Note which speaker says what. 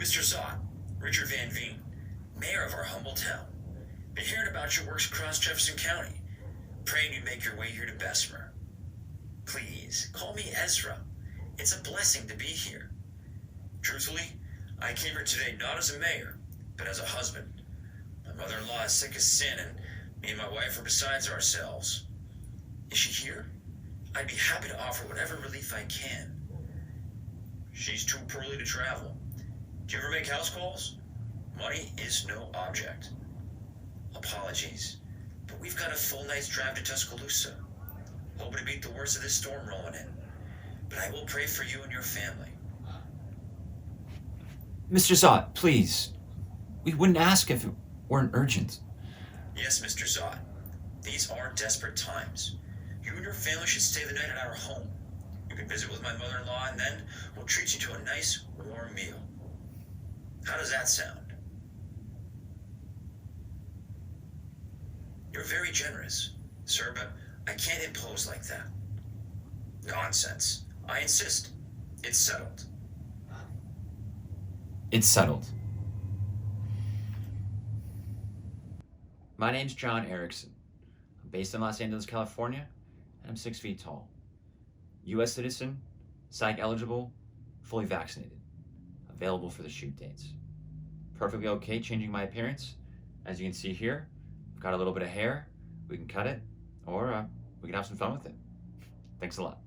Speaker 1: Mr. Zott, Richard Van Veen, mayor of our humble town. Been hearing about your works across Jefferson County. Praying you'd make your way here to Bessemer. Please, call me Ezra. It's a blessing to be here. Truthfully, I came here today not as a mayor, but as a husband. My mother-in-law is sick as sin, and me and my wife are besides ourselves. Is she here? I'd be happy to offer whatever relief I can. She's too poorly to travel. Do you ever make house calls? Money is no object. Apologies, but we've got a full night's drive to Tuscaloosa. Hoping to beat the worst of this storm rolling in. But I will pray for you and your family.
Speaker 2: Mr. Zott, please. We wouldn't ask if it weren't urgent.
Speaker 1: Yes, Mr. Zott. These are desperate times. You and your family should stay the night at our home. You can visit with my mother-in-law, and then we'll treat you to a nice, warm meal. How does that sound? You're very generous, sir, but I can't impose like that. Nonsense. I insist. It's settled.
Speaker 2: It's settled. My name's John Erickson. I'm based in Los Angeles, California, and I'm 6 feet tall. U.S. citizen, psych eligible, fully vaccinated. Available for the shoot dates. Perfectly okay changing my appearance. As you can see here, I've got a little bit of hair. We can cut it, or we can have some fun with it. Thanks a lot.